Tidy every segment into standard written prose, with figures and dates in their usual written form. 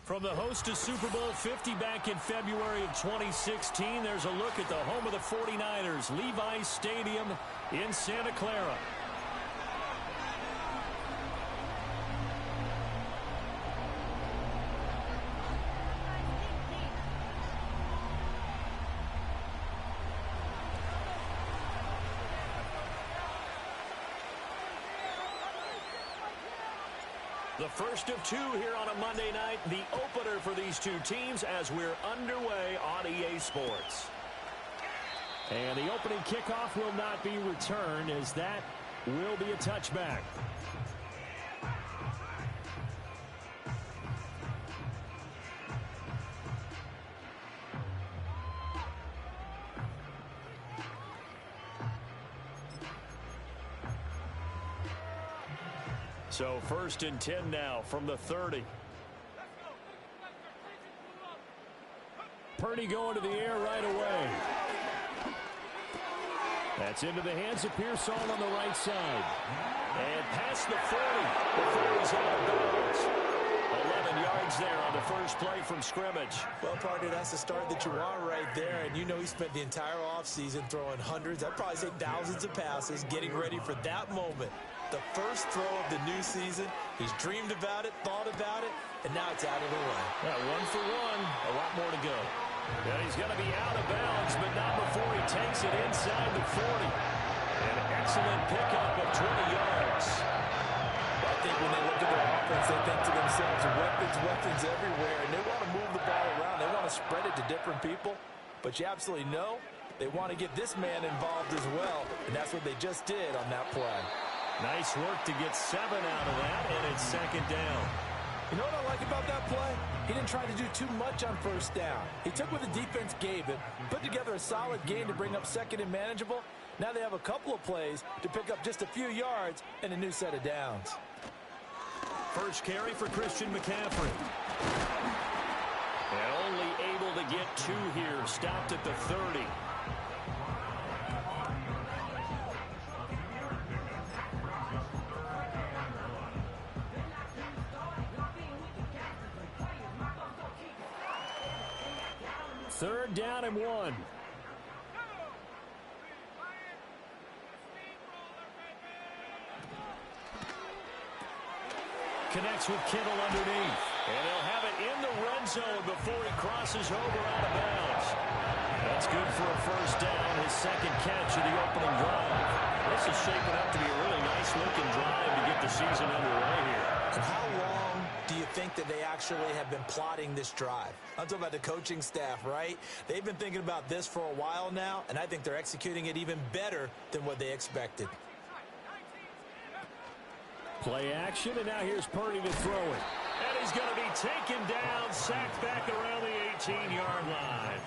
From the host of Super Bowl 50 back in February of 2016, there's a look at the home of the 49ers, Levi's Stadium in Santa Clara. The first of two here on a Monday night, the opener for these two teams as we're underway on EA Sports. And the opening kickoff will not be returned as that will be a touchback. So 1st and 10 now from the 30. Purdy going to the air right away. That's into the hands of Pearsall on the right side. And past the 40 before he's out of bounds. 11 yards there on the first play from scrimmage. Well, partner, that's the start that you want right there. And you know he spent the entire offseason throwing hundreds, I'd probably say thousands of passes, getting ready for that moment. The first throw of the new season. He's dreamed about it, thought about it, and now it's out of the way. Yeah, 1 for 1. A lot more to go. And he's going to be out of bounds, but not before he takes it inside the 40. An excellent pickup of 20 yards. I think when they look at their offense, they think to themselves, weapons everywhere, and they want to move the ball around. They want to spread it to different people, but you absolutely know they want to get this man involved as well, and that's what they just did on that play. Nice work to get 7 out of that, and it's 2nd down. You know what I like about that play? He didn't try to do too much on 1st down. He took what the defense gave him, put together a solid game to bring up 2nd and manageable. Now they have a couple of plays to pick up just a few yards and a new set of downs. First carry for Christian McCaffrey. And only able to get 2 here, stopped at the 30. Third down and 1. Connects with Kittle underneath. And they'll have it in the red zone before he crosses over out of bounds. That's good for a 1st down, his 2nd catch of the opening drive. This is shaping up to be a really nice-looking drive to get the season underway here. And how long do you think that they actually have been plotting this drive? I'm talking about the coaching staff, right? They've been thinking about this for a while now, and I think they're executing it even better than what they expected. Play action, and now here's Purdy to throw it. And he's going to be taken down, sacked back around the 18-yard line.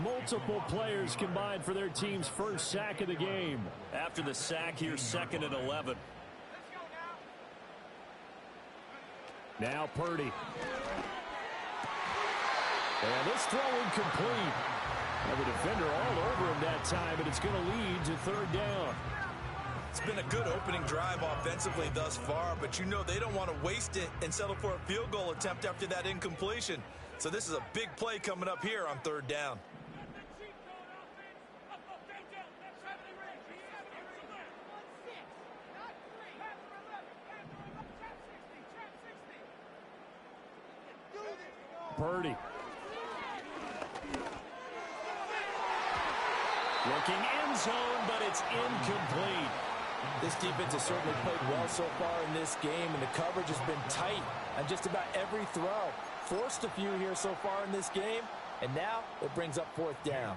Multiple players combined for their team's first sack of the game. After the sack, here's 2nd and 11. Now Purdy. And this throw incomplete. And the defender all over him that time, and it's going to lead to 3rd down. It's been a good opening drive offensively thus far, but you know they don't want to waste it and settle for a field goal attempt after that incompletion. So this is a big play coming up here on 3rd down. Purdy. Looking end zone, but it's incomplete. This defense has certainly played well so far in this game, and the coverage has been tight on just about every throw. Forced a few here so far in this game, and now it brings up 4th down.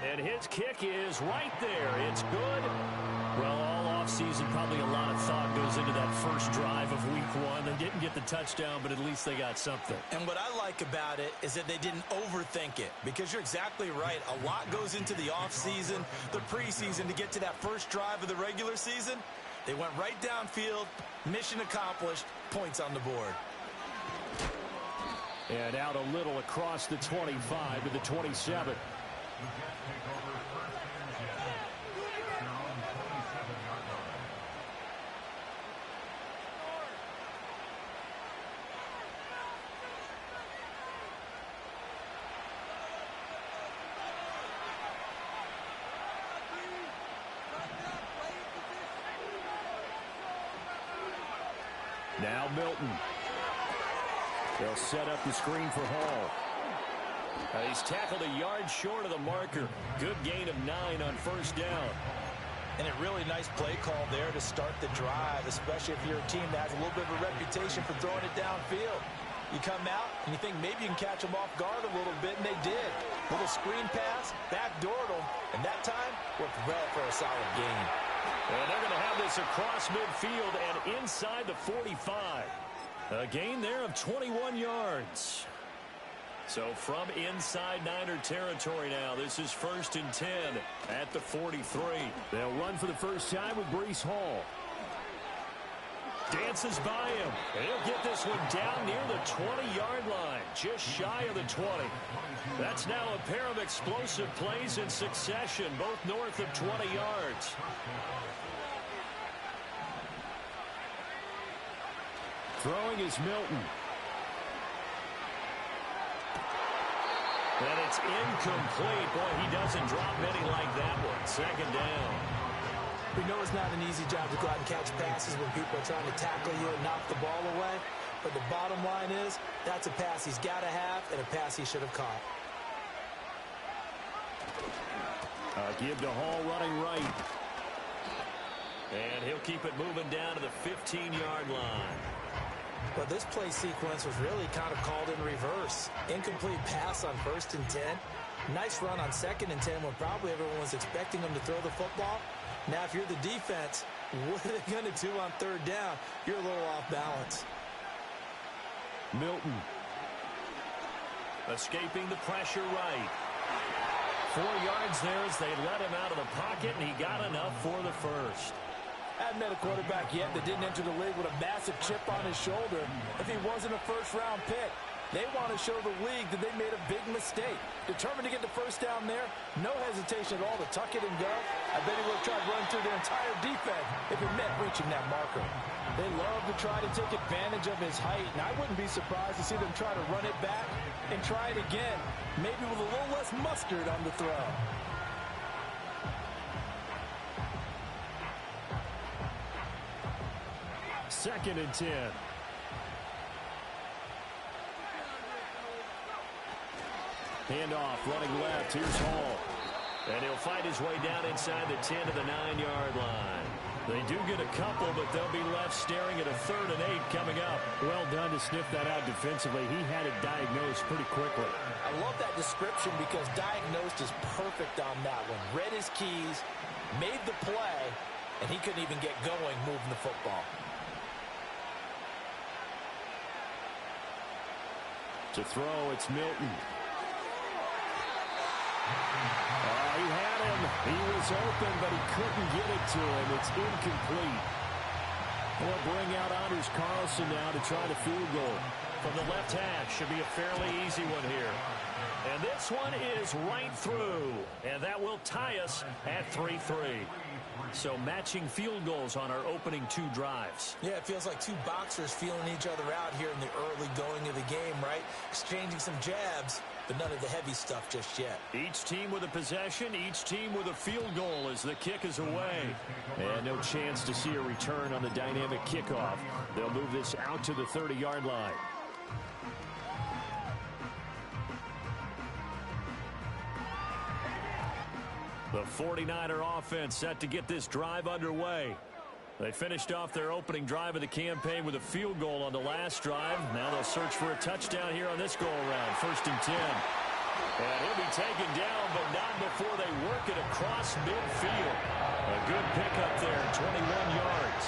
And his kick is right there. It's good. Well, all offseason, probably a lot of thought goes into that first drive of week 1. They didn't get the touchdown, but at least they got something. And what I like about it is that they didn't overthink it, because you're exactly right. A lot goes into the offseason, the preseason, to get to that first drive of the regular season. They went right downfield, mission accomplished, points on the board. And out a little across the 25 to the 27. Now Milton. They'll set up the screen for Hall. He's tackled a yard short of the marker. Good gain of 9 on first down. And a really nice play call there to start the drive, especially if you're a team that has a little bit of a reputation for throwing it downfield. You come out and you think maybe you can catch them off guard a little bit, and they did. Little screen pass, backdoored them, and that time worked well for a solid gain. And they're going to have this across midfield and inside the 45. A gain there of 21 yards. So from inside Niner territory now, this is 1st and 10 at the 43. They'll run for the first time with Breece Hall. Dances by him. And he'll get this one down near the 20-yard line, just shy of the 20. That's now a pair of explosive plays in succession, both north of 20 yards. Throwing is Milton. And it's incomplete. Boy, he doesn't drop many like that one. 2nd down. We know it's not an easy job to go out and catch passes when people are trying to tackle you and knock the ball away. But the bottom line is, that's a pass he's got to have and a pass he should have caught. Give to Hall running right. And he'll keep it moving down to the 15-yard line. But this play sequence was really kind of called in reverse. Incomplete pass on 1st and 10. Nice run on 2nd and 10 when probably everyone was expecting him to throw the football. Now, if you're the defense, what are they going to do on 3rd down? You're a little off balance. Milton. Escaping the pressure right. 4 yards there as they let him out of the pocket, and he got enough for the first. Hadn't met a quarterback yet that didn't enter the league with a massive chip on his shoulder if he wasn't a first-round pick. They want to show the league that they made a big mistake. Determined to get the first down there, no hesitation at all to tuck it and go. I bet he would have tried running through their entire defense if it meant reaching that marker. They love to try to take advantage of his height, and I wouldn't be surprised to see them try to run it back and try it again, maybe with a little less mustard on the throw. Second and 10. Handoff, running left. Here's Hall. And he'll fight his way down inside the 10 to the 9-yard line. They do get a couple, but they'll be left staring at a 3rd and 8 coming up. Well done to sniff that out defensively. He had it diagnosed pretty quickly. I love that description because diagnosed is perfect on that one. Read his keys, made the play, and he couldn't even get going moving the football. To throw, it's Milton. He had him. He was open, but he couldn't get it to him. It's incomplete. They'll bring out Anders Carlson now to try the field goal. From the left hash, should be a fairly easy one here. And this one is right through. And that will tie us at 3-3. So matching field goals on our opening 2 drives. Yeah, it feels like 2 boxers feeling each other out here in the early going of the game, right? Exchanging some jabs, but none of the heavy stuff just yet. Each team with a possession, each team with a field goal as the kick is away. And no chance to see a return on the dynamic kickoff. They'll move this out to the 30-yard line. The 49er offense set to get this drive underway. They finished off their opening drive of the campaign with a field goal on the last drive. Now they'll search for a touchdown here on this go-around. 1st and 10. And he'll be taken down, but not before they work it across midfield. A good pickup there, 21 yards.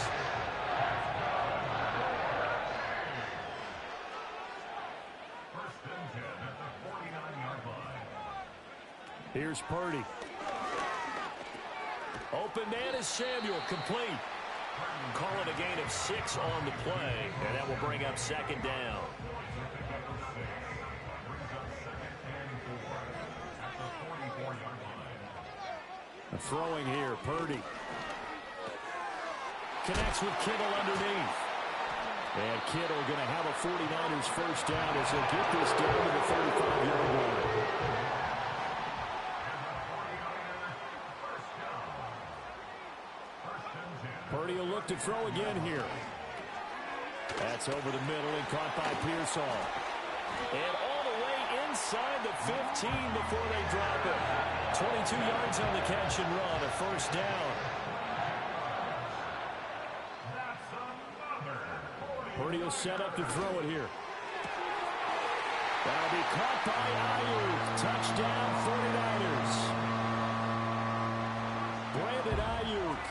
Here's Purdy. Open man is Samuel, complete. Call it a gain of 6 on the play, and that will bring up 2nd down. Throwing here, Purdy. Connects with Kittle underneath. And Kittle going to have a 49ers first down as he'll get this down to the 35-yard line. Purdy will look to throw again here. That's over the middle and caught by Pearsall. And all the way inside the 15 before they drop it. 22 yards on the catch and run, a first down. Purdy will set up to throw it here. That'll be caught by Ayuk. Touchdown, 49ers. Brandon Ayuk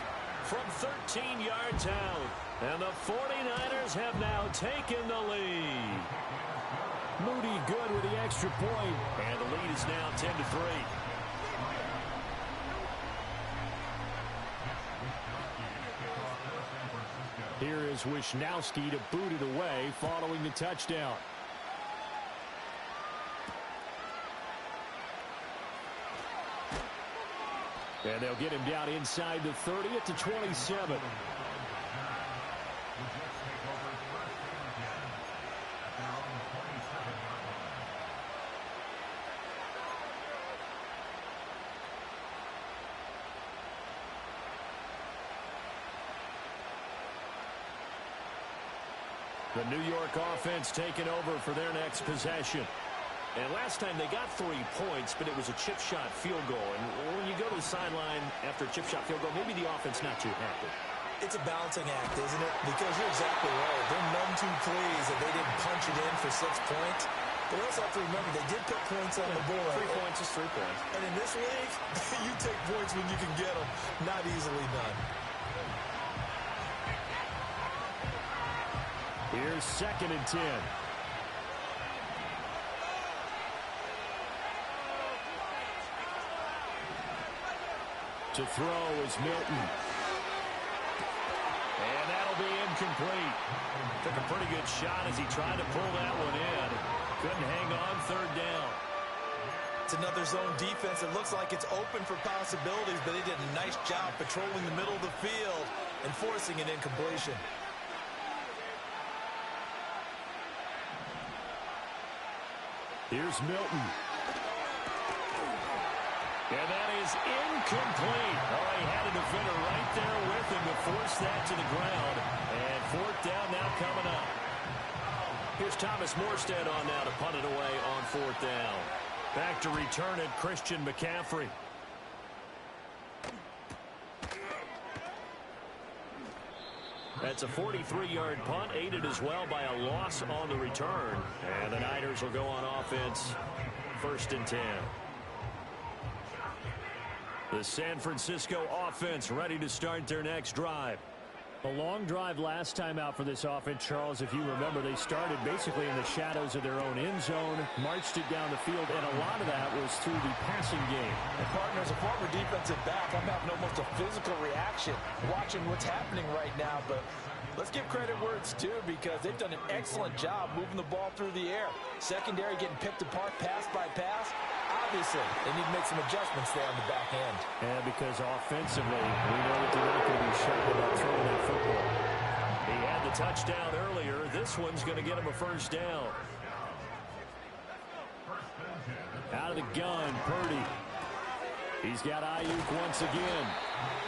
from 13 yards out. And the 49ers have now taken the lead. Moody good with the extra point. And the lead is now 10-3. Here is Wisnowski to boot it away following the touchdown. And they'll get him down inside the 30 at the 27. The New York offense taking over for their next possession. And last time they got 3 points, but it was a chip shot field goal. And when you go to the sideline after a chip shot field goal, maybe the offense not too happy. It's a balancing act, isn't it? Because you're exactly right. They're none too pleased that they didn't punch it in for 6 points. But we also have to remember they did put points on the board. 3 points is 3 points. And in this league, you take points when you can get them. Not easily done. Here's 2nd and 10. To throw is Milton. And that'll be incomplete. Took a pretty good shot as he tried to pull that one in. Couldn't hang on, 3rd down. It's another zone defense. It looks like it's open for possibilities, but they did a nice job patrolling the middle of the field and forcing an incompletion. Here's Milton. And that is incomplete. Oh, he had a defender right there with him to force that to the ground. And 4th down now coming up. Here's Thomas Morstead on now to punt it away on 4th down. Back to return it, Christian McCaffrey. That's a 43-yard punt, aided as well by a loss on the return. And the Niners will go on offense, 1st and 10. The San Francisco offense ready to start their next drive. A long drive last time out for this offense, Charles. If you remember, they started basically in the shadows of their own end zone, marched it down the field, and a lot of that was through the passing game. And partner, as a former defensive back, I'm having almost a physical reaction watching what's happening right now. But let's give credit where it's due, because they've done an excellent job moving the ball through the air. Secondary getting picked apart pass by pass. Obviously, they need to make some adjustments there on the back end. And because offensively, we know that they're not going to be sharp about throwing that football. He had the touchdown earlier. This one's going to get him a 1st down. Out of the gun, Purdy. He's got Ayuk once again.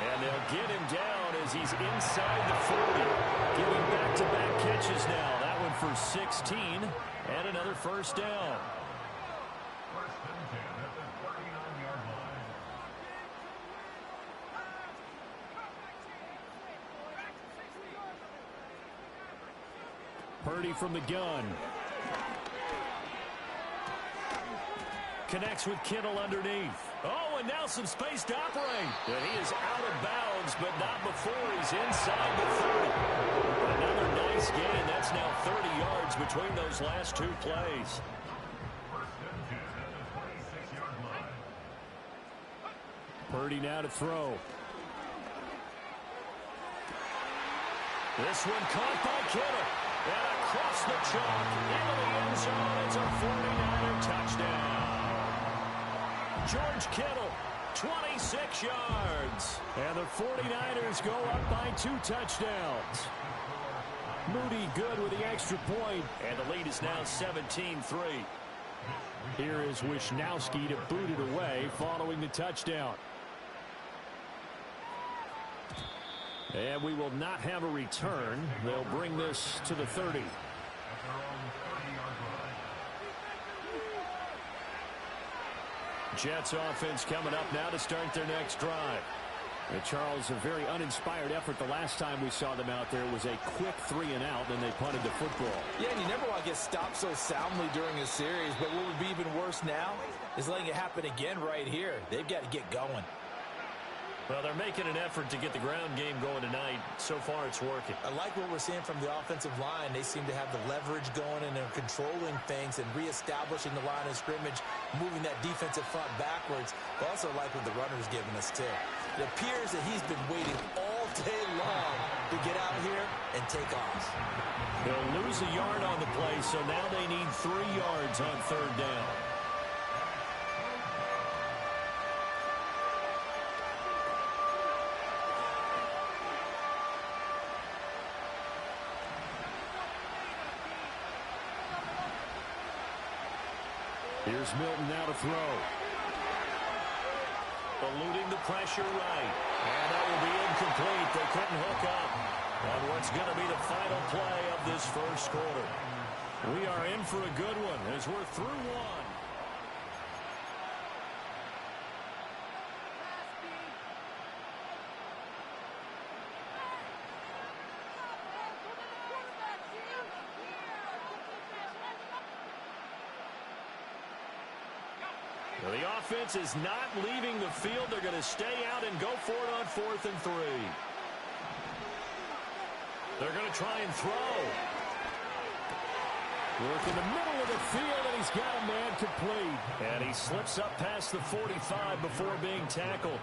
And they'll get him down as he's inside the 40. Giving back-to-back catches now. That one for 16 and another 1st down. Purdy from the gun. Connects with Kittle underneath. Oh, and now some space to operate. And he is out of bounds, but not before he's inside the 30. Another nice gain. That's now 30 yards between those last 2 plays. Purdy now to throw. This one caught by Kittle. And across the chalk into the end zone. It's a 49er touchdown. George Kittle, 26 yards. And the 49ers go up by 2 touchdowns. Moody good with the extra point. And the lead is now 17-3. Here is Wisnowski to boot it away following the touchdown. And we will not have a return. They'll bring this to the 30. Jets offense coming up now to start their next drive. Charles, a very uninspired effort the last time we saw them out there. It was a quick 3-and-out, and they punted the football. Yeah, and you never want to get stopped so soundly during a series, but what would be even worse now is letting it happen again right here. They've got to get going. Well, they're making an effort to get the ground game going tonight. So far, it's working. I like what we're seeing from the offensive line. They seem to have the leverage going, and they're controlling things and reestablishing the line of scrimmage, moving that defensive front backwards. I also like what the runner's giving us, too. It appears that he's been waiting all day long to get out here and take off. They'll lose a yard on the play, so now they need 3 yards on 3rd down. Here's Milton now to throw. Eluding the pressure right. And that will be incomplete. They couldn't hook up on what's going to be the final play of this first quarter. We are in for a good one as we're through one. The offense is not leaving the field. They're going to stay out and go for it on 4th and 3. They're going to try and throw. Work in the middle of the field, and he's got a man complete. And he slips up past the 45 before being tackled.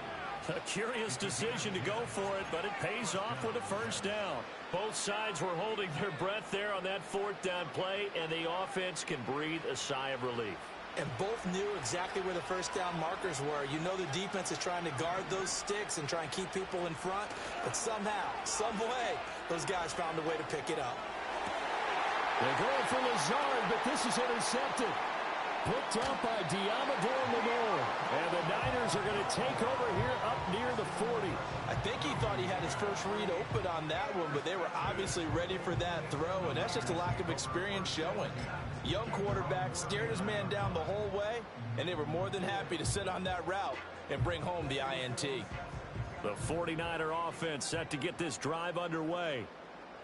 A curious decision to go for it, but it pays off with a first down. Both sides were holding their breath there on that 4th down play, and the offense can breathe a sigh of relief. And both knew exactly where the first down markers were. You know the defense is trying to guard those sticks and try and keep people in front. But somehow, some way, those guys found a way to pick it up. They're going for Lazard, but this is intercepted. Picked up by Diamador Lenore. And the Niners are going to take over here up near the 40. I think he thought he had his first read open on that one, but they were obviously ready for that throw, and that's just a lack of experience showing. Young quarterback stared his man down the whole way, and they were more than happy to sit on that route and bring home the INT. The 49er offense set to get this drive underway.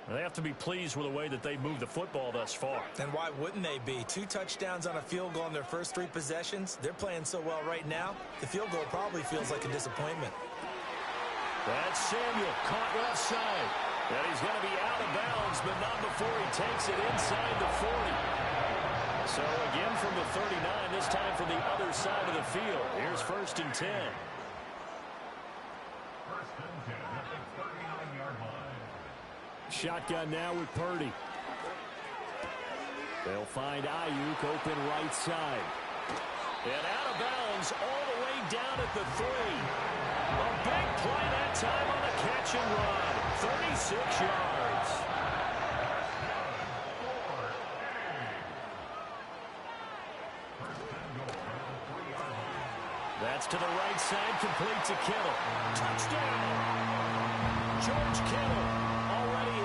They have to be pleased with the way that they moved the football thus far. And why wouldn't they be? 2 touchdowns on a field goal in their first 3 possessions. They're playing so well right now, the field goal probably feels like a disappointment. That's Samuel, caught left side. And he's going to be out of bounds, but not before he takes it inside the 40. So again from the 39, this time from the other side of the field. Here's 1st and 10. Shotgun now with Purdy. They'll find Ayuk open right side. And out of bounds all the way down at the 3. A big play that time on the catch and run. 36 yards. That's to the right side, complete to Kittle. Touchdown! George Kittle.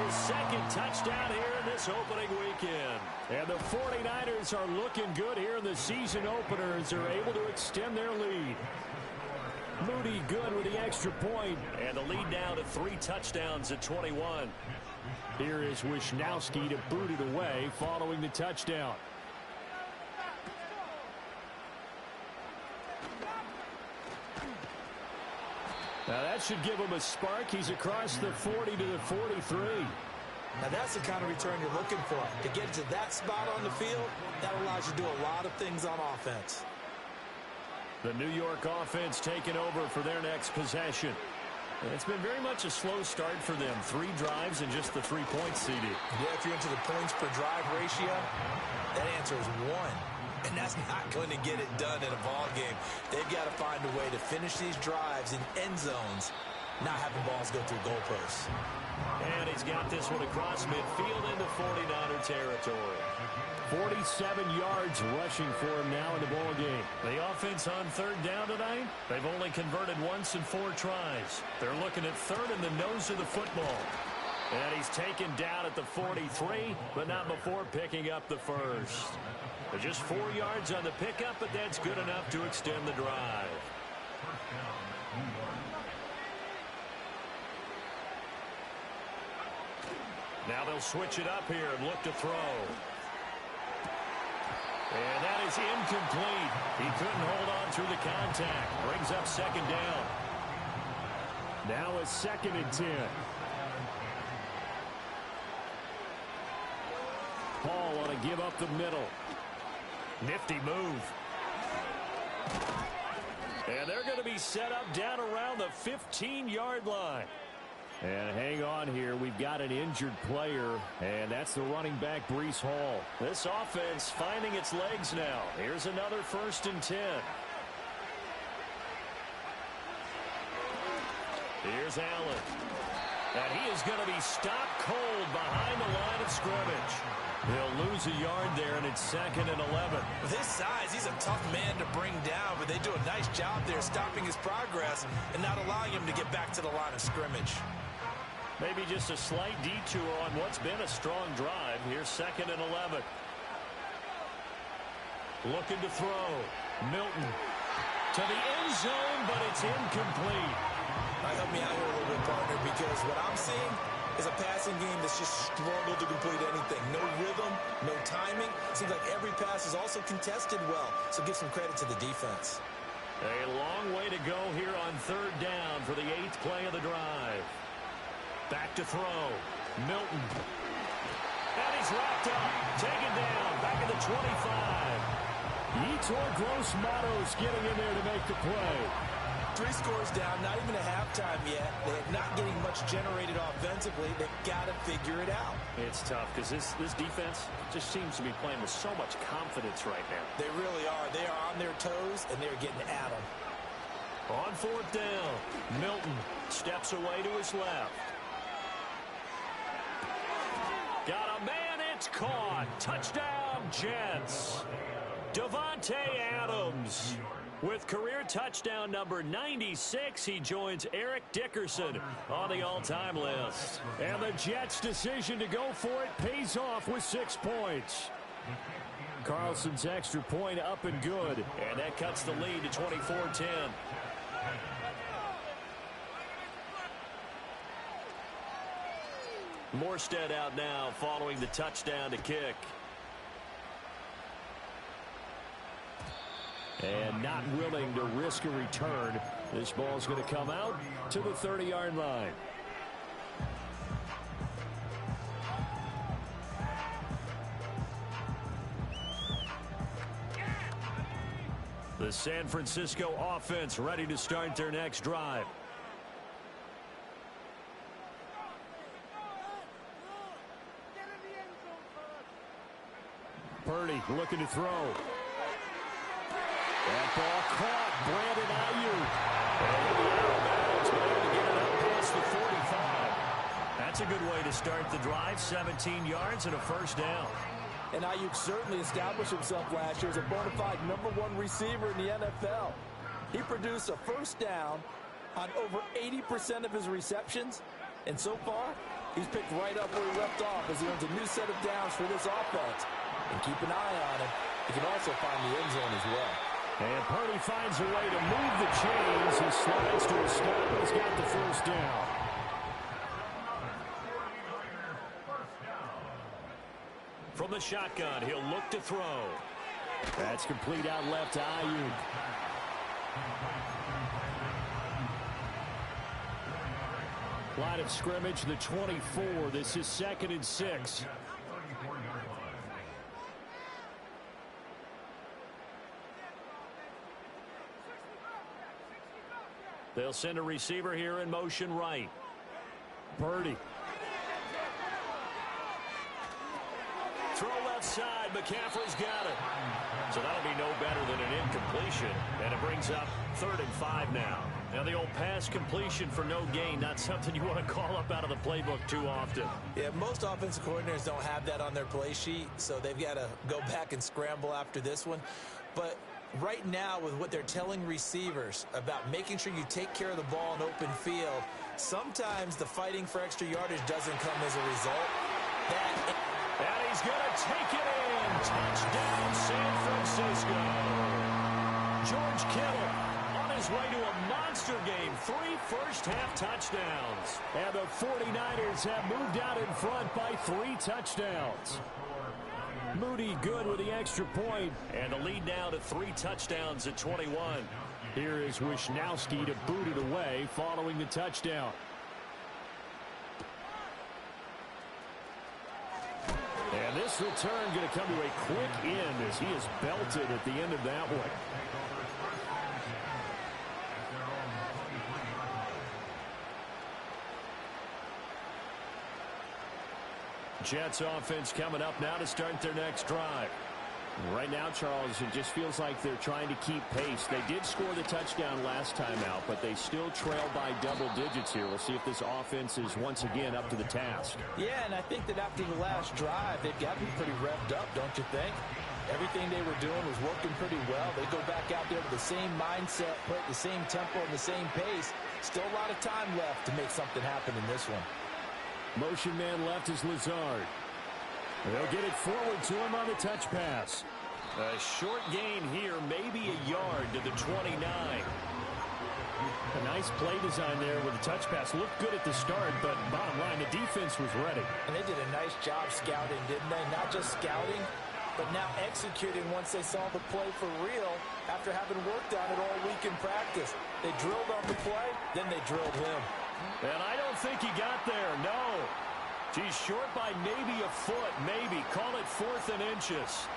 His 2nd touchdown here in this opening weekend. And the 49ers are looking good here in the season opener as they're able to extend their lead. Moody good with the extra point. And the lead now to 3 touchdowns at 21. Here is Wisnowski to boot it away following the touchdown. Now that should give him a spark. He's across the 40 to the 43. Now that's the kind of return you're looking for. To get to that spot on the field, that allows you to do a lot of things on offense. The New York offense taking over for their next possession. It's been very much a slow start for them. 3 drives and just the 3 points CD. Yeah, if you're into the points per drive ratio, that answer is 1. And that's not going to get it done in a ball game. They've got to find a way to finish these drives in end zones not having balls go through goalposts. And he's got this one across midfield into 49er territory. 47 yards rushing for him now in the ball game. The offense on third down tonight, they've only converted once in 4 tries. They're looking at third in the nose of the football. And he's taken down at the 43, but not before picking up the first. Just 4 yards on the pickup, but that's good enough to extend the drive. Now they'll switch it up here and look to throw. And that is incomplete. He couldn't hold on through the contact. Brings up second down. Now a 2nd and 10. Paul on a give up the middle. Nifty move. And they're going to be set up down around the 15-yard line. And hang on here. We've got an injured player, and that's the running back, Breece Hall. This offense finding its legs now. Here's another 1st and 10. Here's Allen. And he is going to be stopped cold behind the line of scrimmage. He'll lose a yard there, and it's 2nd and 11. With his size, he's a tough man to bring down, but they do a nice job there stopping his progress and not allowing him to get back to the line of scrimmage. Maybe just a slight detour on what's been a strong drive. Here's 2nd and 11. Looking to throw. Milton to the end zone, but it's incomplete. Help me out here a little bit, partner, because what I'm seeing is a passing game that's just struggled to complete anything. No rhythm, no timing. Seems like every pass is also contested well, so give some credit to the defense. A long way to go here on third down for the 8th play of the drive. Back to throw. Milton. And he's wrapped up. Taken down. Back at the 25. Yetur Gross-Matos getting in there to make the play. 3 scores down, not even a halftime yet. They're not getting much generated offensively. They've got to figure it out. It's tough because this defense just seems to be playing with so much confidence right now. They really are. They are on their toes, and they're getting at them. On 4th down, Milton steps away to his left. Got a man, it's caught. Touchdown, Jets. Davante Adams. With career touchdown number 96, he joins Eric Dickerson on the all-time list. And the Jets' decision to go for it pays off with 6 points. Carlson's extra point up and good. And that cuts the lead to 24-10. Morstead out now following the touchdown to kick. And not willing to risk a return. This ball's going to come out to the 30-yard line. The San Francisco offense ready to start their next drive. Purdy looking to throw. That ball caught. Brandon Ayuk. And to get it up past the 45. That's a good way to start the drive. 17 yards and a 1st down. And Ayuk certainly established himself last year as a bona fide #1 receiver in the NFL. He produced a 1st down on over 80% of his receptions. And so far, he's picked right up where he left off as he earns a new set of downs for this offense. And keep an eye on him. He can also find the end zone as well. And Purdy finds a way to move the chains. He slides to a stop and he's got the 1st down. From the shotgun, he'll look to throw. That's complete out left to Ayuk. Line of scrimmage, the 24. This is 2nd and 6. They'll send a receiver here in motion right. Purdy. throw left side. McCaffrey's got it. So that'll be no better than an incompletion. And it brings up 3rd and 5 now. Now the old pass completion for no gain, not something you want to call up out of the playbook too often. Yeah, most offensive coordinators don't have that on their play sheet, so they've got to go back and scramble after this one. But right now, with what they're telling receivers about making sure you take care of the ball in open field, sometimes the fighting for extra yardage doesn't come as a result. And he's going to take it in. Touchdown, San Francisco. George Kittle on his way to a monster game. 3 first-half touchdowns. And the 49ers have moved out in front by 3 touchdowns. Moody good with the extra point. And the lead now to 3 touchdowns at 21. Here is Wisnowski to boot it away following the touchdown. And this return going to come to a quick end as he is belted at the end of that one. Jets offense coming up now to start their next drive. Right now, Charles, it just feels like they're trying to keep pace. They did score the touchdown last time out, but they still trail by double digits here. We'll see if this offense is once again up to the task. Yeah, and I think that after the last drive, they've got to be pretty revved up, don't you think? Everything they were doing was working pretty well. They go back out there with the same mindset, play at the same tempo and the same pace. Still a lot of time left to make something happen in this one. Motion man left is Lazard. They'll get it forward to him on the touch pass. A short gain here, maybe a yard to the 29. A nice play design there with the touch pass. Looked good at the start, but bottom line, the defense was ready. And they did a nice job scouting, didn't they? Not just scouting, but now executing once they saw the play for real after having worked on it all week in practice. They drilled on the play, then they drilled him. And I don't think he got there, no. He's short by maybe a foot, maybe. Call it 4th and inches.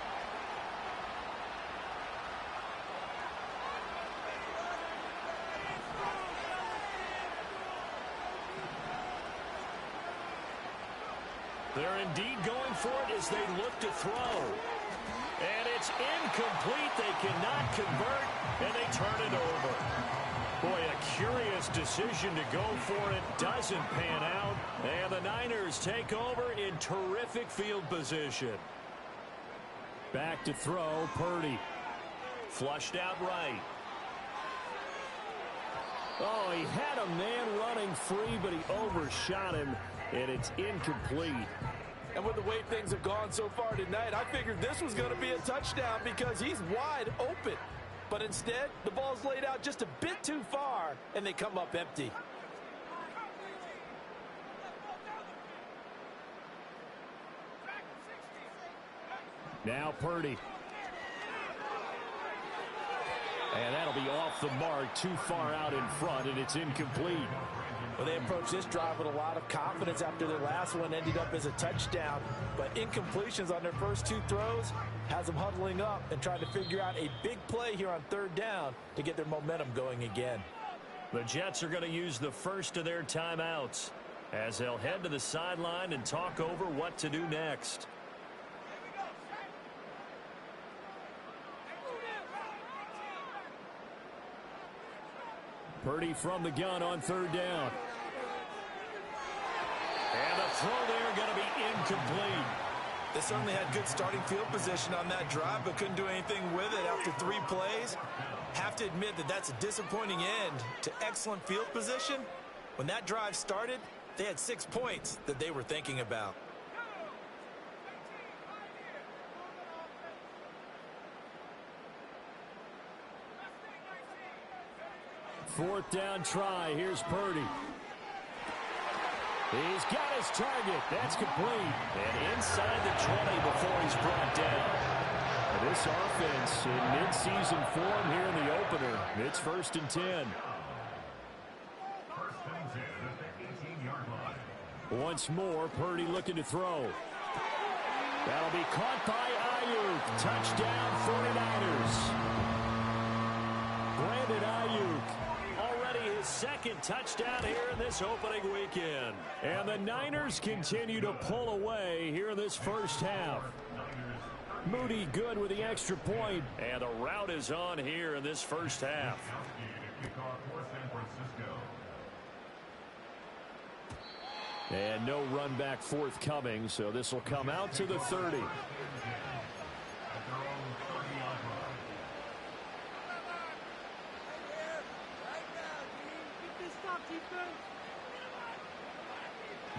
They're indeed going for it as they look to throw. And it's incomplete. They cannot convert, and they turn it over. Boy, a curious decision to go for it. Doesn't pan out. And the Niners take over in terrific field position. Back to throw, Purdy. Flushed out right. Oh, he had a man running free, but he overshot him, and it's incomplete. And with the way things have gone so far tonight, I figured this was going to be a touchdown because he's wide open. But instead, the ball's laid out just a bit too far, and they come up empty. Now Purdy. And that'll be off the mark, too far out in front, and it's incomplete. Well, they approached this drive with a lot of confidence after their last one ended up as a touchdown. But incompletions on their first 2 throws has them huddling up and trying to figure out a big play here on 3rd down to get their momentum going again. The Jets are going to use the first of their timeouts as they'll head to the sideline and talk over what to do next. Purdy from the gun on 3rd down. And the throw there going to be incomplete. They certainly had good starting field position on that drive, but couldn't do anything with it after 3 plays. Have to admit that that's a disappointing end to excellent field position. When that drive started, they had 6 points that they were thinking about. Fourth down try. Here's Purdy. He's got his target. That's complete. And inside the 20 before he's brought down. This offense in mid-season form here in the opener. It's 1st and 10. Once more, Purdy looking to throw. That'll be caught by Ayuk. Touchdown 49ers. Brandon Ayuk. Already his 2nd touchdown here in this opening weekend. And the Niners continue to pull away here in this first half. Moody good with the extra point. And the rout is on here in this first half. And no run back forthcoming, so this will come out to the 30.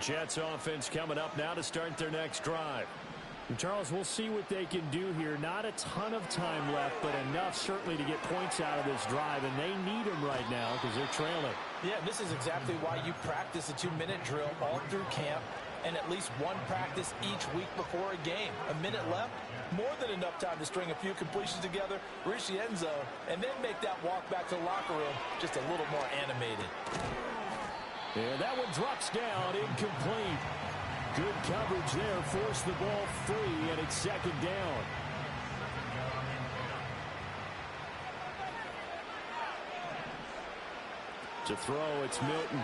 Jets offense coming up now to start their next drive. And Charles, we'll see what they can do here. Not a ton of time left, but enough certainly to get points out of this drive, and they need them right now because they're trailing. Yeah, this is exactly why you practice a 2-minute drill all through camp and at least one practice each week before a game. A minute left, more than enough time to string a few completions together, reach the end zone, and then make that walk back to the locker room just a little more animated. And that one drops down, incomplete. Good coverage there, forced the ball free, and it's second down. To throw, it's Milton.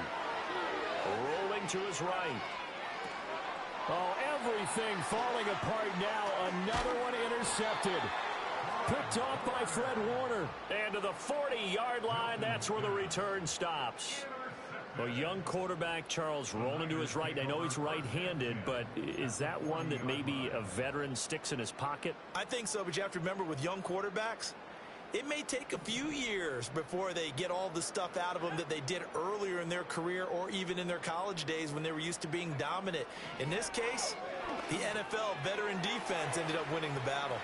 Rolling to his right. Oh, everything falling apart now. Another one intercepted. Picked off by Fred Warner. And to the 40-yard line, that's where the return stops. A young quarterback, Charles, rolling to his right. I know he's right-handed, but is that one that maybe a veteran sticks in his pocket? I think so, but you have to remember with young quarterbacks, it may take a few years before they get all the stuff out of them that they did earlier in their career or even in their college days when they were used to being dominant. In this case, the NFL veteran defense ended up winning the battle.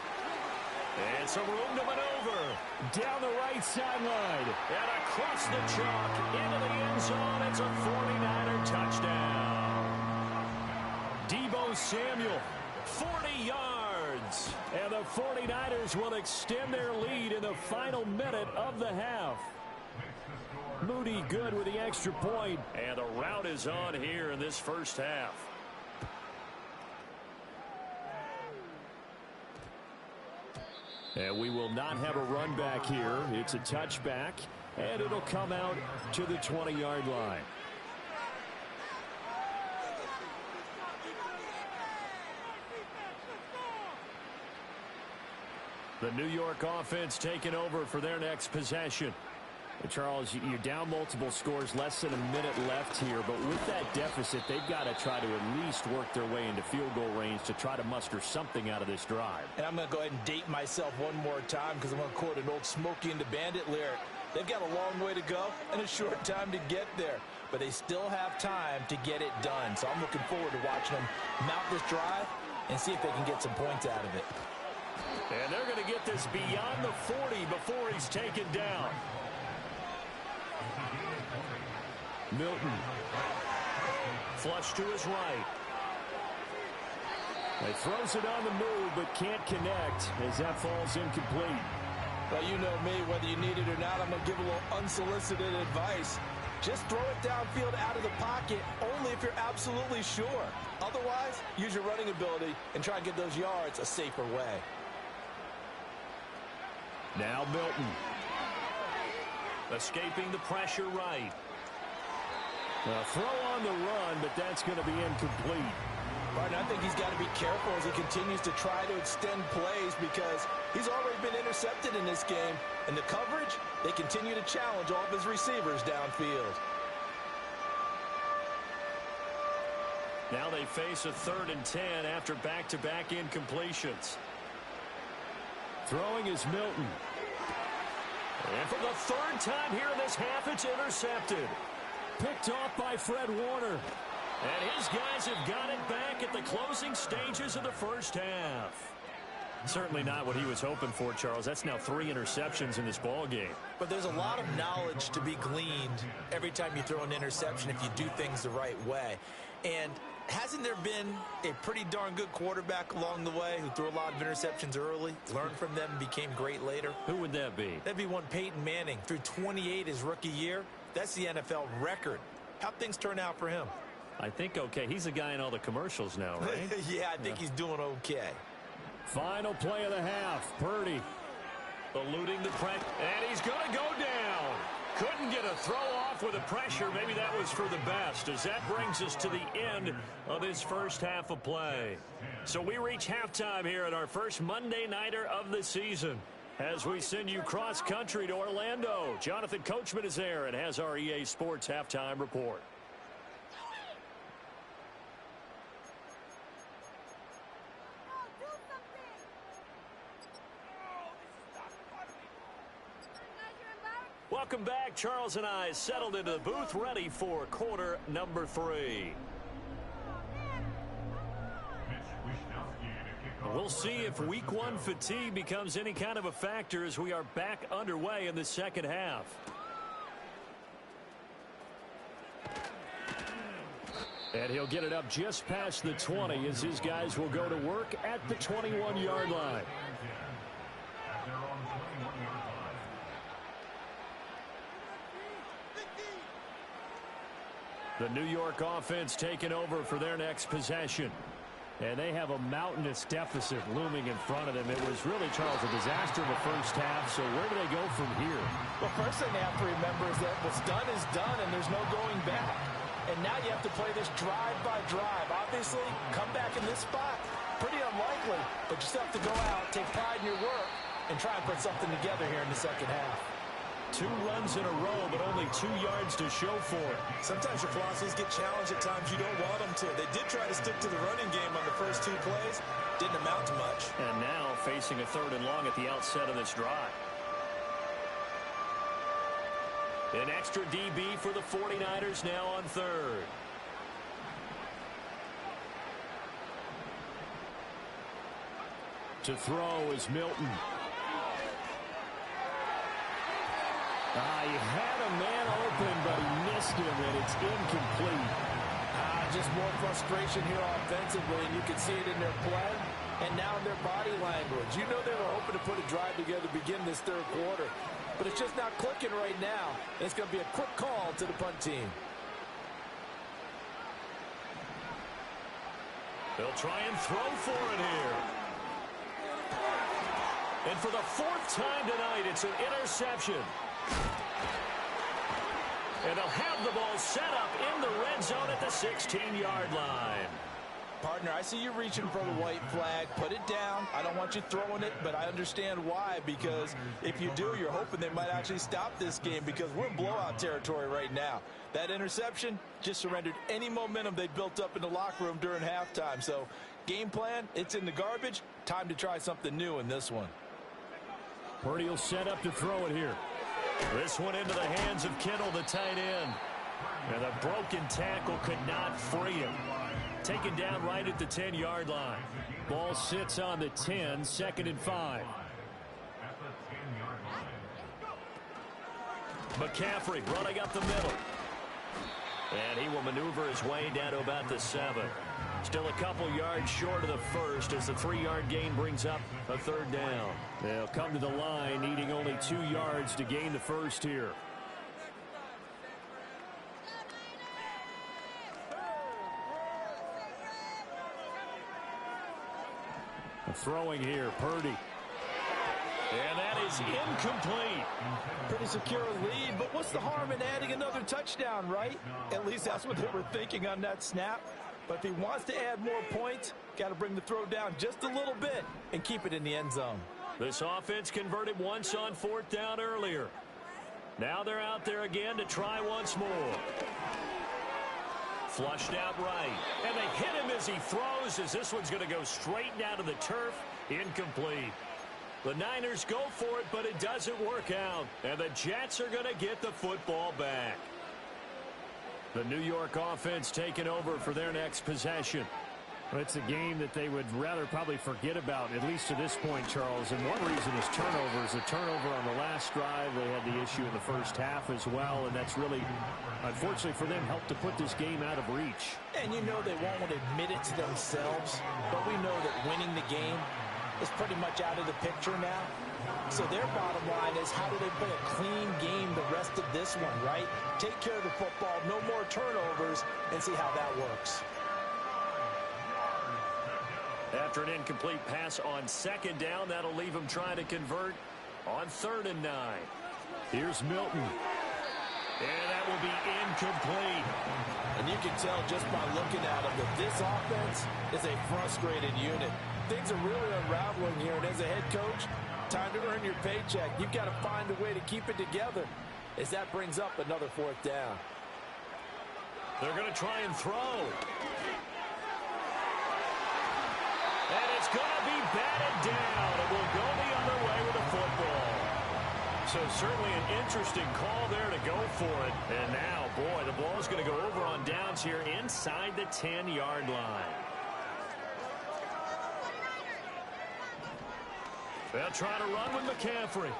And some room to maneuver. Down the right sideline. And across the chalk into the end zone. It's a 49er touchdown. Deebo Samuel, 40 yards. And the 49ers will extend their lead in the final minute of the half. Moody good with the extra point. And the rout is on here in this first half. And we will not have a run back here. It's a touchback, and it'll come out to the 20-yard line. The New York offense taking over for their next possession. And Charles, you're down multiple scores, less than a minute left here, but with that deficit, they've got to try to at least work their way into field goal range to try to muster something out of this drive. And I'm going to go ahead and date myself one more time because I'm going to quote an old Smokey and the Bandit lyric. They've got a long way to go and a short time to get there, but they still have time to get it done. So I'm looking forward to watching them mount this drive and see if they can get some points out of it. And they're going to get this beyond the 40 before he's taken down. Milton. Flush to his right. He throws it on the move, but can't connect as that falls incomplete. Well, you know me, whether you need it or not, I'm going to give a little unsolicited advice. Just throw it downfield out of the pocket only if you're absolutely sure. Otherwise, use your running ability and try and get those yards a safer way. Now Milton. Escaping the pressure right. A throw on the run, but that's going to be incomplete. Right, and I think he's got to be careful as he continues to try to extend plays because he's already been intercepted in this game. And the coverage, they continue to challenge all of his receivers downfield. Now they face a 3rd and 10 after back-to-back incompletions. Throwing is Milton. And for the 3rd time here in this half, it's intercepted. Picked off by Fred Warner. And his guys have got it back at the closing stages of the first half. Certainly not what he was hoping for, Charles. That's now 3 interceptions in this ball game. But there's a lot of knowledge to be gleaned every time you throw an interception if you do things the right way. And hasn't there been a pretty darn good quarterback along the way who threw a lot of interceptions early, learned from them, and became great later? Who would that be? That'd be one Peyton Manning. Threw 28 his rookie year. That's the NFL record. How'd things turn out for him? I think okay. He's the guy in all the commercials now, right? Yeah, I think he's doing okay. Final play of the half. Purdy. Eluding the press. And he's going to go down. Couldn't get a throw off off with the pressure. Maybe that was for the best, as that brings us to the end of this first half of play. So we reach halftime here at our first Monday Nighter of the season. As we send you cross-country to Orlando, Jonathan Coachman is there and has our EA Sports halftime report. Welcome back. Charles and I settled into the booth, ready for quarter number 3. We'll see if week 1 fatigue becomes any kind of a factor as we are back underway in the second half. And he'll get it up just past the 20 as his guys will go to work at the 21-yard line. The New York offense taking over for their next possession. And they have a mountainous deficit looming in front of them. It was really, Charles, a disaster in the first half. So where do they go from here? Well, first thing they have to remember is that what's done is done, and there's no going back. And now you have to play this drive by drive. Obviously, come back in this spot, pretty unlikely. But you still have to go out, take pride in your work, and try and put something together here in the second half. 2 runs in a row, but only 2 yards to show for it. Sometimes your philosophies get challenged at times you don't want them to. They did try to stick to the running game on the first 2 plays. Didn't amount to much. And now facing a 3rd and long at the outset of this drive. An extra DB for the 49ers now on 3rd. To throw is Milton. He had a man open, but he missed him, and it's incomplete. Just more frustration here offensively, and you can see it in their play and now in their body language. You know they were hoping to put a drive together to begin this 3rd quarter, but it's just not clicking right now. And it's going to be a quick call to the punt team. They'll try and throw for it here. And for the 4th time tonight, it's an interception. And they'll have the ball set up in the red zone at the 16-yard line. Partner, I see you reaching for the white flag. Put it down. I don't want you throwing it, but I understand why. Because if you do, you're hoping they might actually stop this game, because we're in blowout territory right now. That interception just surrendered any momentum they built up in the locker room during halftime. So game plan, it's in the garbage. Time to try something new in this one. Purdy will set up to throw it here. This one into the hands of Kittle, the tight end. And a broken tackle could not free him. Taken down right at the 10-yard line. Ball sits on the 10, 2nd and 5. McCaffrey running up the middle. And he will maneuver his way down to about the 7. Still a couple yards short of the first as the 3-yard gain brings up a 3rd down. They'll come to the line needing only 2 yards to gain the first here. Throwing here, Purdy. And that is incomplete. Pretty secure lead, but what's the harm in adding another touchdown, right? At least that's what they were thinking on that snap. But if he wants to add more points, got to bring the throw down just a little bit and keep it in the end zone. This offense converted once on 4th down earlier. Now they're out there again to try once more. Flushed out right. And they hit him as he throws, as this one's going to go straight down to the turf. Incomplete. The Niners go for it, but it doesn't work out. And the Jets are going to get the football back. The New York offense taking over for their next possession. Well, it's a game that they would rather probably forget about, at least to this point, Charles. And one reason is turnovers. A turnover on the last drive. They had the issue in the first half as well, and that's really, unfortunately for them, helped to put this game out of reach. And you know they won't admit it to themselves, but we know that winning the game is pretty much out of the picture now. So their bottom line is, how do they play a clean game the rest of this one, right? Take care of the football, no more turnovers, and see how that works. After an incomplete pass on 2nd down, that'll leave him trying to convert on 3rd and 9. Here's Milton. And that will be incomplete. And you can tell just by looking at them that this offense is a frustrated unit. Things are really unraveling here, and as a head coach, time to earn your paycheck. You've got to find a way to keep it together as that brings up another fourth down. They're going to try and throw. And it's going to be batted down. It will go the other way with the football. So certainly an interesting call there to go for it. And now, boy, the ball's going to go over on downs here inside the 10-yard line. They'll try to run with McCaffrey.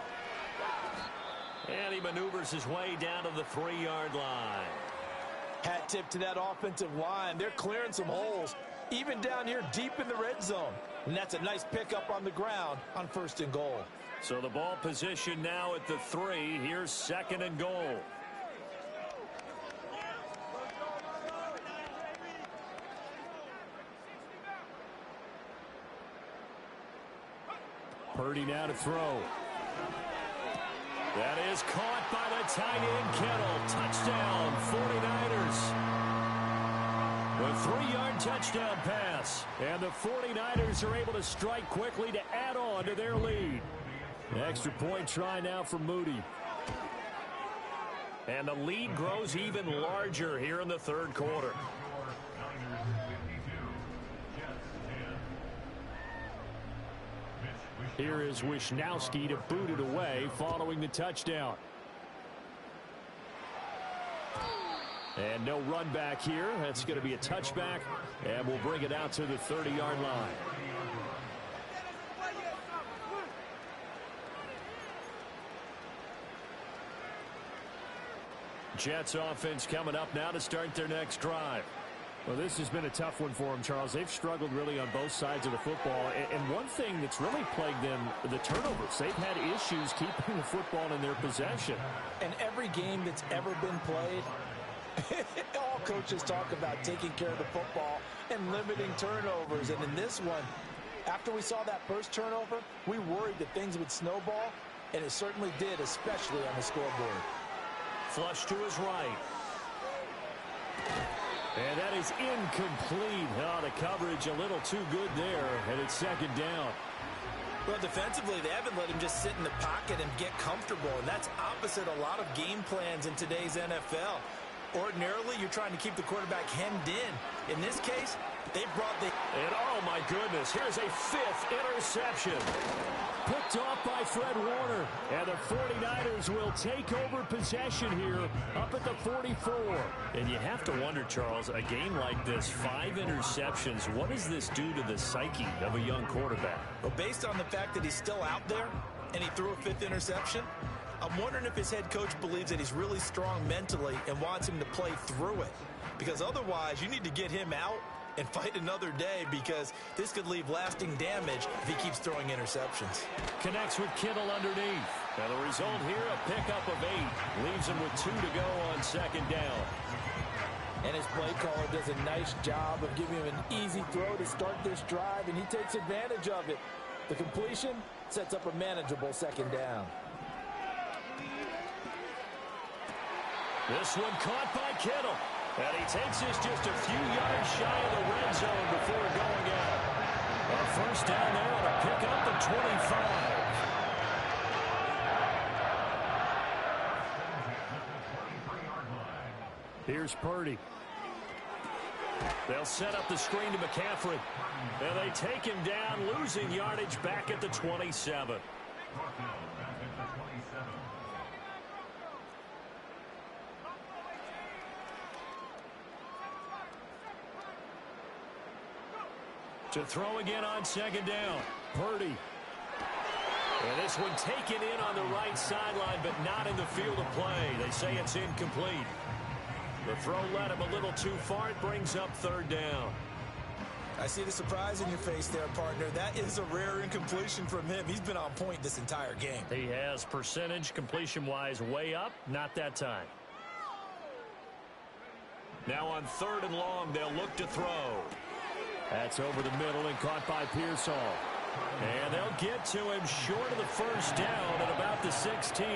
And he maneuvers his way down to the 3-yard line. Hat tip to that offensive line. They're clearing some holes, even down here deep in the red zone. And that's a nice pickup on the ground on 1st and goal. So the ball position now at the 3. Here's 2nd and goal. Purdy now to throw. That is caught by the tight end, Kittle. Touchdown, 49ers. A 3-yard touchdown pass. And the 49ers are able to strike quickly to add on to their lead. Extra point try now for Moody. And the lead grows even larger here in the 3rd quarter. Here is Wisnowski to boot it away following the touchdown. And no run back here. That's going to be a touchback. And we'll bring it out to the 30-yard line. Jets offense coming up now to start their next drive. Well, this has been a tough one for them, Charles. They've struggled really on both sides of the football. And one thing that's really plagued them, the turnovers. They've had issues keeping the football in their possession. And every game that's ever been played, all coaches talk about taking care of the football and limiting turnovers. And in this one, after we saw that first turnover, we worried that things would snowball, and it certainly did, especially on the scoreboard. Flush to his right. And that is incomplete. Oh, the coverage a little too good there, and it's 2nd down. Well, defensively, they haven't let him just sit in the pocket and get comfortable, and that's opposite a lot of game plans in today's NFL. Ordinarily, you're trying to keep the quarterback hemmed in. In this case, they brought the... And oh my goodness, here's a 5th interception. Picked off by Fred Warner. And the 49ers will take over possession here up at the 44. And you have to wonder, Charles, a game like this, 5 interceptions, what does this do to the psyche of a young quarterback? Well, based on the fact that he's still out there and he threw a 5th interception, I'm wondering if his head coach believes that he's really strong mentally and wants him to play through it. Because otherwise, you need to get him out and fight another day, because this could leave lasting damage if he keeps throwing interceptions. Connects with Kittle underneath. And the result here, a pickup of 8. Leaves him with 2 to go on 2nd down. And his play caller does a nice job of giving him an easy throw to start this drive, and he takes advantage of it. The completion sets up a manageable 2nd down. This one caught by Kittle. And he takes this just a few yards shy of the red zone before going out. A 1st down there on a pickup at 25. Here's Purdy. They'll set up the screen to McCaffrey. And they take him down, losing yardage back at the 27. To throw again on 2nd down. Purdy. And this one taken in on the right sideline, but not in the field of play. They say it's incomplete. The throw led him a little too far. It brings up 3rd down. I see the surprise in your face there, partner. That is a rare incompletion from him. He's been on point this entire game. He has percentage completion-wise way up. Not that time. Now on 3rd and long, they'll look to throw. That's over the middle and caught by Pearsall. And they'll get to him short of the 1st down at about the 16.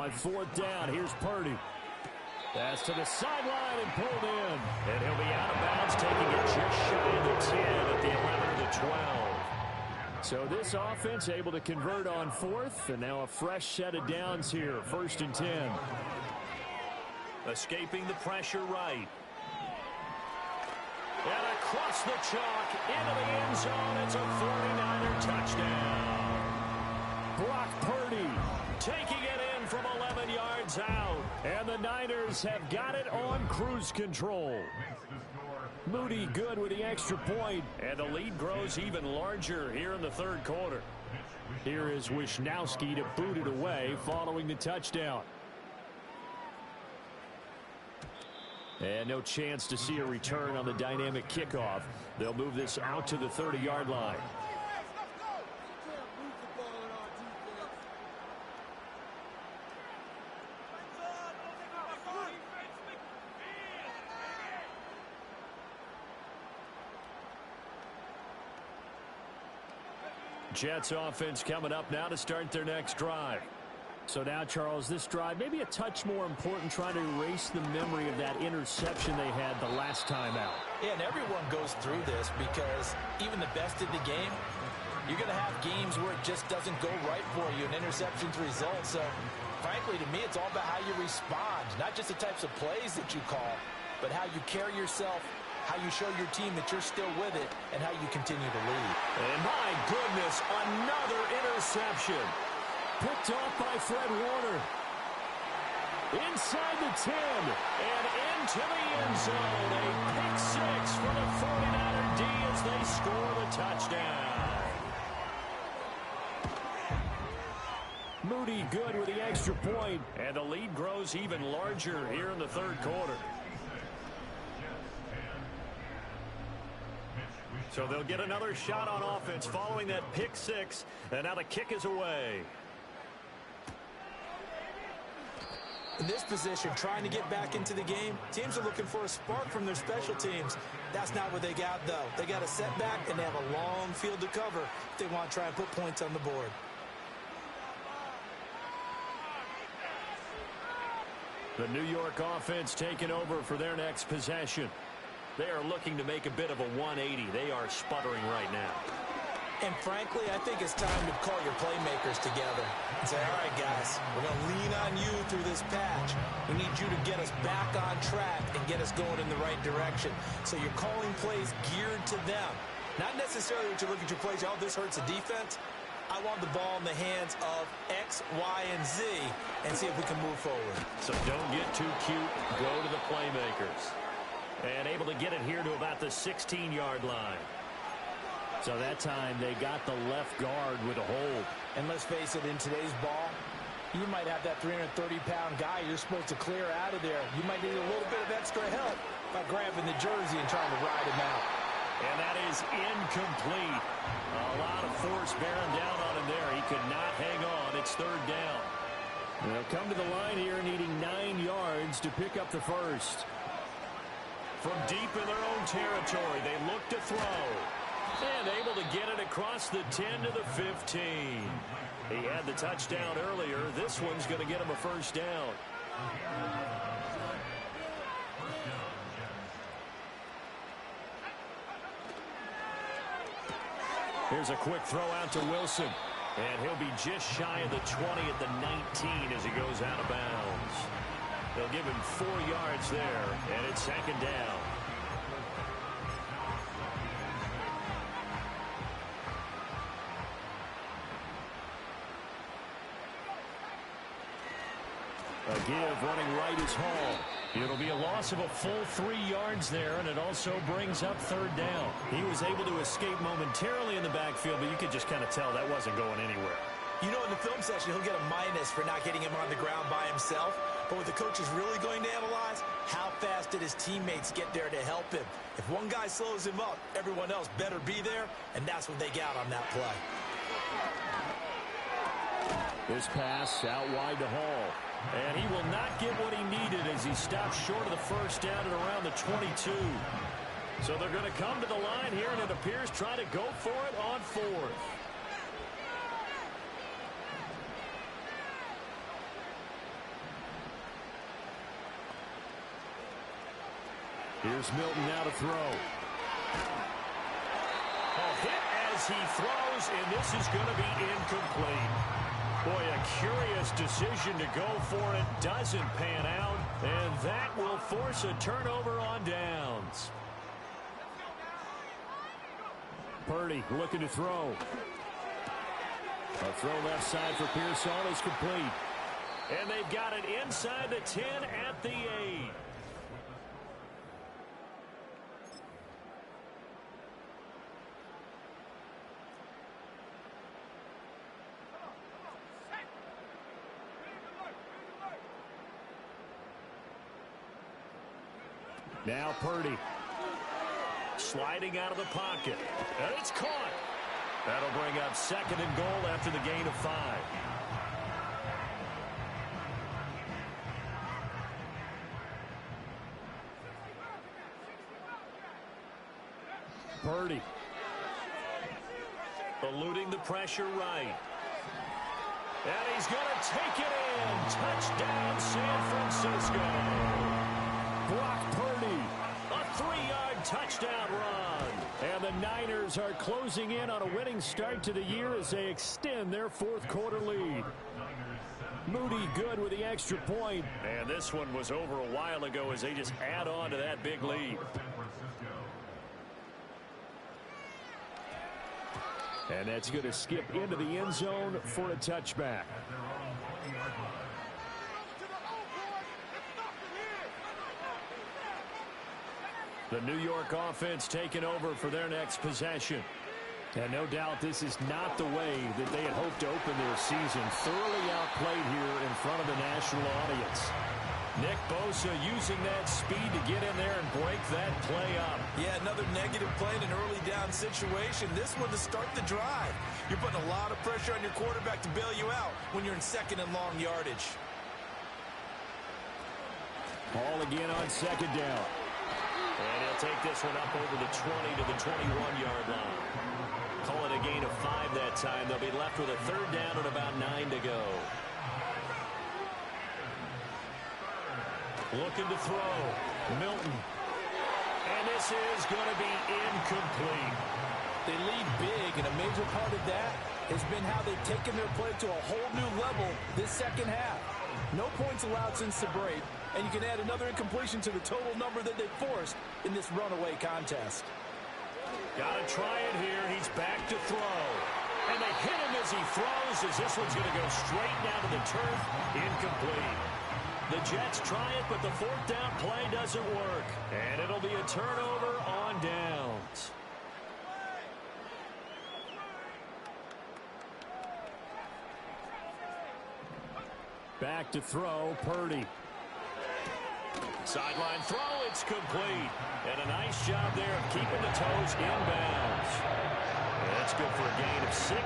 on fourth down. Here's Purdy. Pass to the sideline and pulled in. And he'll be out of bounds, taking it just shy of the 10 at the 11 of the 12. So this offense able to convert on fourth, and now a fresh set of downs here, 1st and 10. Escaping the pressure right. And across the chalk, into the end zone. It's a 49er touchdown. Brock Purdy taking it in from 11 yards out. And the Niners have got it on cruise control. Moody good with the extra point. And the lead grows even larger here in the third quarter. Here is Wisnowski to boot it away following the touchdown. And no chance to see a return on the dynamic kickoff. They'll move this out to the 30-yard line. Jets offense coming up now to start their next drive. So now, Charles, this drive maybe a touch more important, trying to erase the memory of that interception they had the last time out. Yeah, and everyone goes through this because even the best in the game, you're going to have games where it just doesn't go right for you, and interceptions result. So, frankly, to me, it's all about how you respond, not just the types of plays that you call, but how you carry yourself, how you show your team that you're still with it, and how you continue to lead. And my goodness, another interception. Picked off by Fred Warner. Inside the 10. And into the end zone. A pick six for the 49er D as they score the touchdown. Moody good with the extra point. And the lead grows even larger here in the third quarter. So they'll get another shot on offense following that pick six. And now the kick is away. In this position, trying to get back into the game, teams are looking for a spark from their special teams. That's not what they got, though. They got a setback, and they have a long field to cover if they want to try and put points on the board. The New York offense taking over for their next possession. They are looking to make a bit of a 180. They are sputtering right now. And frankly, I think it's time to call your playmakers together and say, all right, guys, we're going to lean on you through this patch. We need you to get us back on track and get us going in the right direction. So you're calling plays geared to them. Not necessarily what you look at your plays, oh, this hurts the defense. I want the ball in the hands of X, Y, and Z and see if we can move forward. So don't get too cute. Go to the playmakers. And able to get it here to about the 16-yard line. So that time they got the left guard with a hold. And let's face it, in today's ball, you might have that 330-pound guy you're supposed to clear out of there. You might need a little bit of extra help by grabbing the jersey and trying to ride him out. And that is incomplete. A lot of force bearing down on him there. He could not hang on. It's third down. They'll come to the line here needing 9 yards to pick up the first. From deep in their own territory, they look to throw. And able to get it across the 10 to the 15. He had the touchdown earlier. This one's going to get him a first down. Here's a quick throw out to Wilson. And he'll be just shy of the 20 at the 19 as he goes out of bounds. They'll give him 4 yards there, and it's second down. A give running right is Hall. It'll be a loss of a full 3 yards there, and it also brings up third down. He was able to escape momentarily in the backfield, but you could just kind of tell that wasn't going anywhere. You know, in the film session, he'll get a minus for not getting him on the ground by himself. But what the coach is really going to analyze, how fast did his teammates get there to help him? If one guy slows him up, everyone else better be there, and that's what they got on that play. This pass out wide to Hall. And he will not get what he needed as he stops short of the first down at around the 22. So they're going to come to the line here, and it appears try to go for it on fourth. Here's Milton now to throw. A hit as he throws, and this is going to be incomplete. Boy, a curious decision to go for it. Doesn't pan out, and that will force a turnover on downs. Purdy looking to throw. A throw left side for Pearsall is complete. And they've got it inside the 10 at the 8. Now Purdy. Sliding out of the pocket. And it's caught. That'll bring up 2nd and goal after the gain of 5. Purdy. Eluding the pressure right. And he's going to take it in. Touchdown, San Francisco. Brock Purdy. A 3-yard touchdown run. And the Niners are closing in on a winning start to the year as they extend their 4th quarter lead. Moody good with the extra point. And this one was over a while ago as they just add on to that big lead. And that's going to skip into the end zone for a touchback. The New York offense taking over for their next possession. And no doubt this is not the way that they had hoped to open their season. Thoroughly outplayed here in front of the national audience. Nick Bosa using that speed to get in there and break that play up. Yeah, another negative play in an early down situation. This one to start the drive. You're putting a lot of pressure on your quarterback to bail you out when you're in 2nd and long yardage. Ball again on 2nd down. And he'll take this one up over the 20 to the 21-yard line. Call it a gain of 5 that time. They'll be left with a 3rd down and about 9 to go. Looking to throw. Milton. And this is going to be incomplete. They lead big, and a major part of that has been how they've taken their play to a whole new level this second half. No points allowed since the break, and you can add another incompletion to the total number that they forced in this runaway contest. Got to try it here. He's back to throw. And they hit him as he throws, as this one's going to go straight down to the turf. Incomplete. The Jets try it, but the 4th down play doesn't work. And it'll be a turnover on downs. Back to throw, Purdy. Sideline throw, it's complete. And a nice job there of keeping the toes in bounds. That's good for a gain of 6.